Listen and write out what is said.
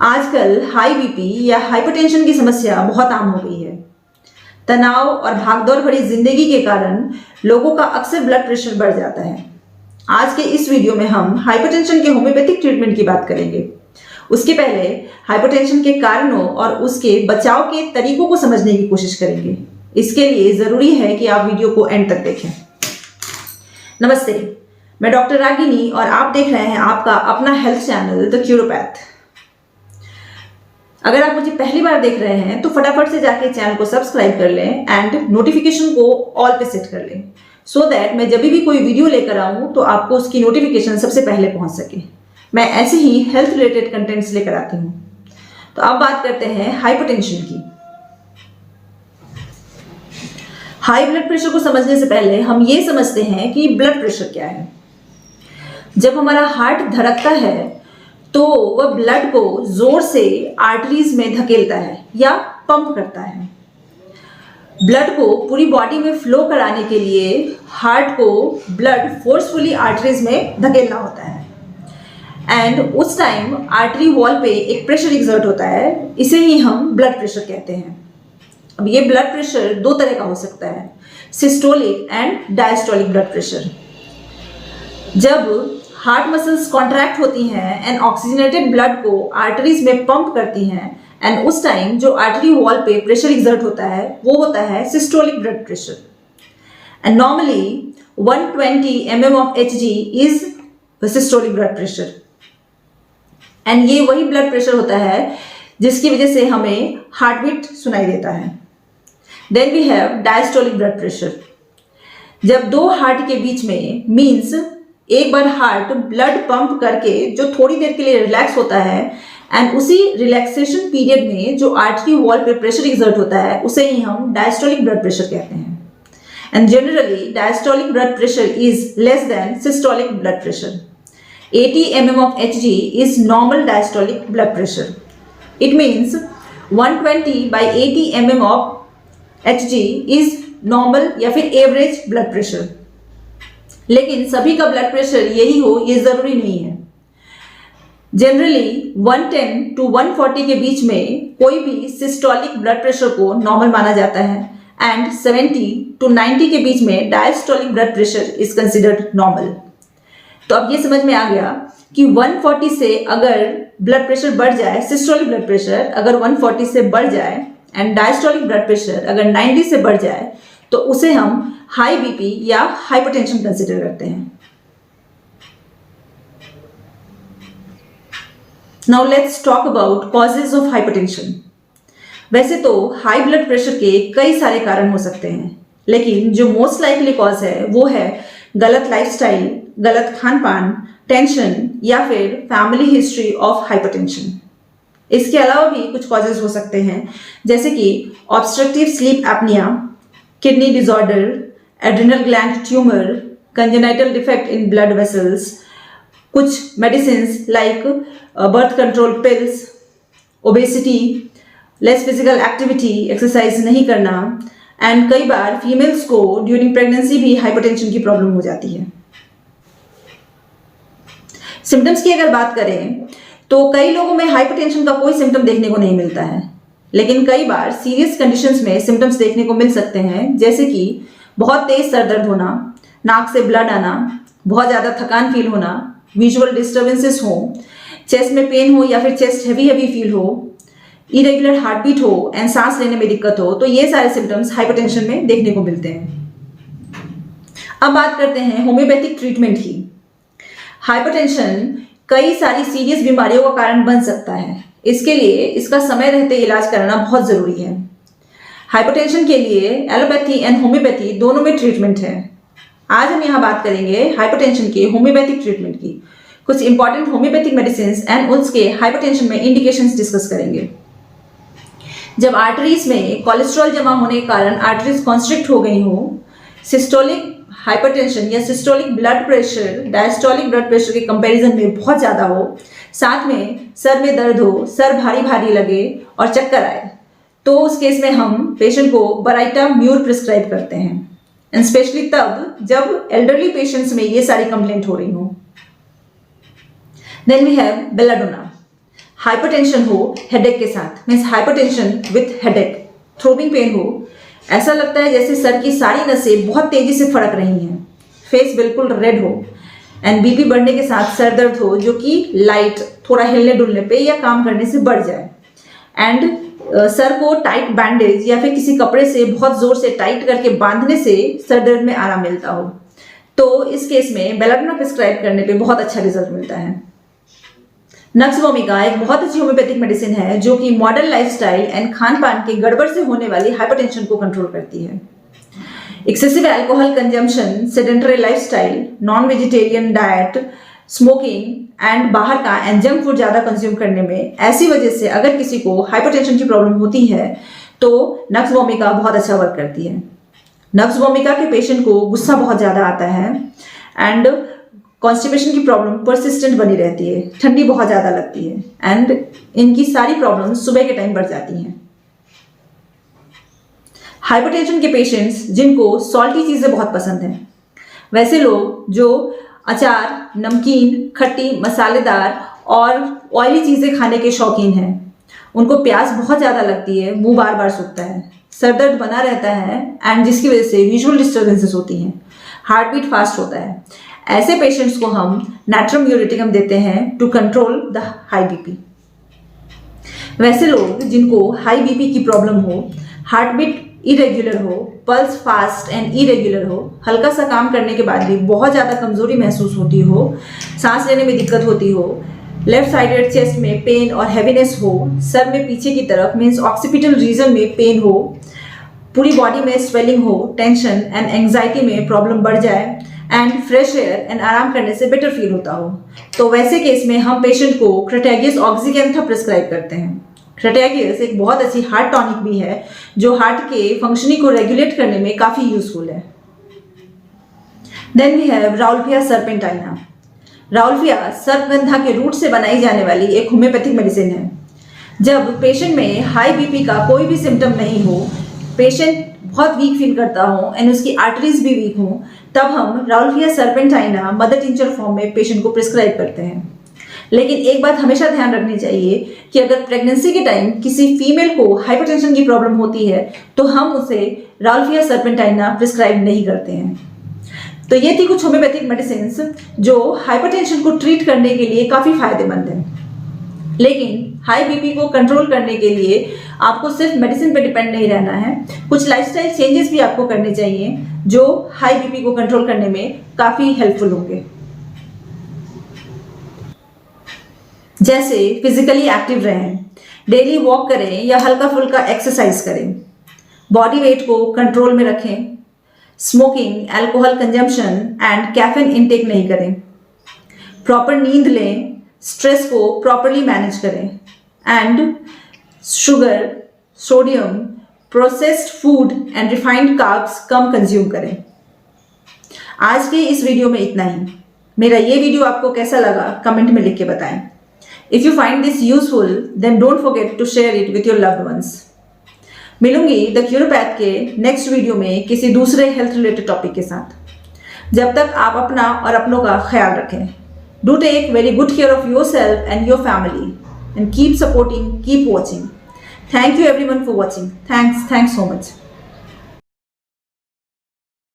आजकल high BP या hypertension की समस्या बहुत आम हो गई है। तनाव और भागदौड़ भरी जिंदगी के कारण लोगों का अक्सर ब्लड प्रेशर बढ़ जाता है। आज के इस वीडियो में हम हाइपरटेंशन के होम्योपैथिक ट्रीटमेंट की बात करेंगे। उसके पहले हाइपरटेंशन के कारणों और उसके बचाव के तरीकों को समझने की कोशिश करेंगे। इसके लिए जरूरी है कि आप वीडियो को एंड तक देखें। नमस्ते, मैं डॉक्टर रागिनी और आप देख रहे हैं आपका अपना हेल्थ चैनल द क्यूरोपैथ। अगर आप मुझे पहली बार देख रहे हैं तो फटाफट से जाके चैनल को सब्सक्राइब कर लें एंड नोटिफिकेशन को ऑल पे सेट कर लें सो दैट मैं जब भी कोई वीडियो लेकर आऊं तो आपको उसकी नोटिफिकेशन सबसे पहले पहुंच सके। मैं ऐसे ही हेल्थ रिलेटेड कंटेंट्स लेकर आती हूं। तो अब बात करते हैं हाइपरटेंशन की। हाई ब्लड प्रेशर को समझने से पहले हम ये समझते हैं कि ब्लड प्रेशर क्या है। जब हमारा हार्ट धड़कता है तो वह ब्लड को जोर से आर्टरीज में धकेलता है या पंप करता है। ब्लड को पूरी बॉडी में फ्लो कराने के लिए हार्ट को ब्लड फोर्सफुली आर्टरीज में धकेलना होता है एंड उस टाइम आर्टरी वॉल पे एक प्रेशर एक्सर्ट होता है। इसे ही हम ब्लड प्रेशर कहते हैं। अब ये ब्लड प्रेशर दो तरह का हो सकता है, systolic and diastolic blood pressure. जब हार्ट मसल्स कॉन्ट्रैक्ट होती हैं एंड ऑक्सीजनेटेड ब्लड को आर्टरीज में पंप करती हैं एंड उस टाइम जो आर्टरी वॉल पे प्रेशर एक्सर्ट होता है वो होता है systolic blood pressure. And normally 120 mm of Hg is systolic blood pressure and ये वही ब्लड प्रेशर होता है जिसकी वजह से हमें हार्ट बीट सुनाई देता है। Then we have diastolic blood pressure. जब दो हार्ट के बीच में मीन्स एक बार हार्ट ब्लड पंप करके जो थोड़ी देर के लिए रिलैक्स होता है एंड उसी रिलैक्सेशन पीरियड में जो आर्टरी वॉल पे प्रेशर एक्सर्ट होता है उसे ही हम डायस्टोलिक ब्लड प्रेशर कहते हैं। And generally diastolic blood pressure is less than systolic blood pressure. 80 mm of Hg is normal diastolic blood pressure. It means 120 by 80 mm of Hg is normal या फिर average blood pressure. लेकिन सभी का blood pressure यही हो ये जरूरी नहीं है। जनरली 110 to 140 के बीच में कोई भी सिस्टोलिक ब्लड प्रेशर को नॉर्मल माना जाता है एंड 70 to 90 के बीच में diastolic blood pressure is considered normal. तो अब ये समझ में आ गया कि 140 से अगर ब्लड प्रेशर बढ़ जाए, सिस्टोलिक ब्लड प्रेशर अगर 140 से बढ़ जाए एंड डायस्टोलिक ब्लड प्रेशर अगर 90 से बढ़ जाए तो उसे हम हाई बीपी या हाइपरटेंशन कंसिडर करते हैं। Now let's talk about causes of hypertension. वैसे तो हाई ब्लड प्रेशर के कई सारे कारण हो सकते हैं, लेकिन जो मोस्ट लाइकली कॉज है वो है गलत लाइफस्टाइल, गलत खान पान, टेंशन या फिर फैमिली हिस्ट्री ऑफ हाइपरटेंशन। इसके अलावा भी कुछ कॉजेज हो सकते हैं जैसे कि obstructive sleep apnoea, kidney disorder, adrenal gland tumour, congenital defect in blood vessels, कुछ medicines like birth control pills, obesity, less physical activity, exercise नहीं करना एंड कई बार फीमेल्स को ड्यूरिंग प्रेगनेंसी भी हाइपरटेंशन की प्रॉब्लम हो जाती है। सिम्टम्स की अगर बात करें तो कई लोगों में हाइपरटेंशन का कोई सिम्टम देखने को नहीं मिलता है, लेकिन कई बार सीरियस कंडीशंस में सिम्टम्स देखने को मिल सकते हैं जैसे कि बहुत तेज सर दर्द होना, नाक से ब्लड आना, बहुत ज़्यादा थकान फील होना, विजुअल डिस्टर्बेंसेस हो, चेस्ट में पेन हो या फिर चेस्ट हैवी फील हो, इरेगुलर हार्ट बीट हो एंड सांस लेने में दिक्कत हो। तो ये सारे सिम्टम्स हाइपरटेंशन में देखने को मिलते हैं। अब बात करते हैं होम्योपैथिक ट्रीटमेंट की। हाइपरटेंशन कई सारी सीरियस बीमारियों का कारण बन सकता है, इसके लिए इसका समय रहते इलाज कराना बहुत जरूरी है। हाइपरटेंशन के लिए एलोपैथी एंड होम्योपैथी दोनों में ट्रीटमेंट है। आज हम यहाँ बात करेंगे हाइपरटेंशन के होम्योपैथिक ट्रीटमेंट की। कुछ इंपॉर्टेंट होम्योपैथिक मेडिसिन एंड उसके हाइपरटेंशन में इंडिकेशंस डिस्कस करेंगे। जब आर्टरीज में कोलेस्ट्रॉल जमा होने के कारण आर्टरीज कॉन्स्ट्रिक्ट हो गई हो, सिस्टोलिक हाइपरटेंशन या systolic blood pressure diastolic blood pressure के कंपैरिजन में बहुत ज़्यादा हो, साथ में सर में दर्द हो, सर भारी भारी लगे और चक्कर आए, तो उस केस में हम पेशेंट को बराइटा म्यूर प्रिस्क्राइब करते हैं एंड स्पेशली तब जब एल्डरली पेशेंट्स में ये सारी कंप्लेंट हो रही हो। Then we have belladonna. Hypertension हो हेडेक के साथ, means hypertension with headache, throbbing pain हो, ऐसा लगता है जैसे सर की सारी नसें बहुत तेजी से फड़क रही हैं, फेस बिल्कुल रेड हो, एंड बीपी बढ़ने के साथ सर दर्द हो जो कि लाइट थोड़ा हिलने डुलने पे या काम करने से बढ़ जाए, एंड सर को टाइट बैंडेज या फिर किसी कपड़े से बहुत जोर से टाइट करके बांधने से सर दर्द में आराम मिलता हो, तो इस केस में बेलाडोना प्रिस्क्राइब करने पे बहुत अच्छा रिजल्ट मिलता है। नक्स वोमिका एक बहुत अच्छी होम्योपैथिक मेडिसिन है जो कि मॉडर्न लाइफस्टाइल एंड खान पान के गड़बड़ से होने वाली हाइपरटेंशन को कंट्रोल करती है। Excessive alcohol consumption, sedentary lifestyle, non vegetarian diet, smoking and बाहर का एंड जंक फूड ज़्यादा कंज्यूम करने में, ऐसी वजह से अगर किसी को हाइपरटेंशन की प्रॉब्लम होती है तो नक्स वोमिका बहुत अच्छा वर्क करती है। नक्स वोमिका के पेशेंट को गुस्सा बहुत ज़्यादा आता है एंड कॉन्स्टिपेशन की प्रॉब्लम परसिस्टेंट बनी रहती है, ठंडी बहुत ज़्यादा लगती है एंड इनकी सारी प्रॉब्लम सुबह के टाइम बढ़ जाती हैं। हाइपरटेंशन के पेशेंट्स जिनको सॉल्टी चीज़ें बहुत पसंद हैं, वैसे लोग जो अचार, नमकीन, खट्टी, मसालेदार और ऑयली चीज़ें खाने के शौकीन हैं, उनको प्यास बहुत ज़्यादा लगती है, मुंह बार बार सूखता है, सर दर्द बना रहता है एंड जिसकी वजह से विजुअल डिस्टर्बेंसेस होती हैं, हार्ट बीट फास्ट होता है, ऐसे पेशेंट्स को हम नाट्रियम यूरेटिकम देते हैं to control the high BP. वैसे लोग जिनको हाई बीपी की प्रॉब्लम हो, हार्ट बीट इरेग्युलर हो, पल्स फास्ट एंड इरेग्युलर हो, हल्का सा काम करने के बाद भी बहुत ज़्यादा कमजोरी महसूस होती हो, सांस लेने में दिक्कत होती हो, लेफ्ट साइडेड चेस्ट में पेन और हैवीनेस हो, सर में पीछे की तरफ मीन्स ऑक्सीपिटल रीजन में पेन हो, पूरी बॉडी में स्वेलिंग हो, टेंशन एंड एंग्जाइटी में प्रॉब्लम बढ़ जाए एंड फ्रेश एयर एंड आराम करने से बेटर फील होता हो, तो वैसे केस में हम पेशेंट को क्रेटेगियस ऑक्सीकेंथा प्रिस्क्राइब करते हैं। क्रेटेगियस एक बहुत अच्छी हार्ट टॉनिक भी है जो हार्ट के फंक्शनिंग को रेगुलेट करने में काफ़ी यूजफुल है। Then we have rauwolfia serpentina. Rauwolfia सर्पगंधा के रूट से बनाई जाने वाली एक होम्योपैथिक मेडिसिन है। जब पेशेंट में हाई बीपी का कोई भी सिम्टम नहीं हो, पेशेंट बहुत वीक फील करता हो एंड उसकी आर्टरीज भी वीक हो, तब हम राउल्फिया सर्पेंटाइना मदर टिंचर फॉर्म में पेशेंट को प्रिस्क्राइब करते हैं। लेकिन एक बात हमेशा ध्यान रखनी चाहिए कि अगर प्रेगनेंसी के टाइम किसी फीमेल को हाइपरटेंशन की प्रॉब्लम होती है तो हम उसे राउल्फिया सर्पेंटाइना प्रिस्क्राइब नहीं करते हैं। तो ये थी कुछ होम्योपैथिक मेडिसिन्स जो हाइपरटेंशन को ट्रीट करने के लिए काफ़ी फायदेमंद हैं। लेकिन हाई बीपी को कंट्रोल करने के लिए आपको सिर्फ मेडिसिन पे डिपेंड नहीं रहना है, कुछ लाइफस्टाइल चेंजेस भी आपको करने चाहिए जो हाई बीपी को कंट्रोल करने में काफ़ी हेल्पफुल होंगे। जैसे फिजिकली एक्टिव रहें, डेली वॉक करें या हल्का फुल्का एक्सरसाइज करें, बॉडी वेट को कंट्रोल में रखें, smoking, alcohol consumption and caffeine intake नहीं करें, प्रॉपर नींद लें, स्ट्रेस को प्रॉपरली मैनेज करें and sugar, sodium, processed food and refined carbs come consume करें। आज के इस वीडियो में इतना ही। मेरा ये वीडियो आपको कैसा लगा कमेंट में लिख के बताएं। If you find this useful, then don't forget to share it with your loved ones. मिलूंगी द क्यूरोपैथ के नेक्स्ट वीडियो में किसी दूसरे हेल्थ रिलेटेड टॉपिक के साथ। जब तक आप अपना और अपनों का ख्याल रखें। Do take very good care of yourself and your family and keep supporting, keep watching. Thank you everyone for watching. Thanks so much.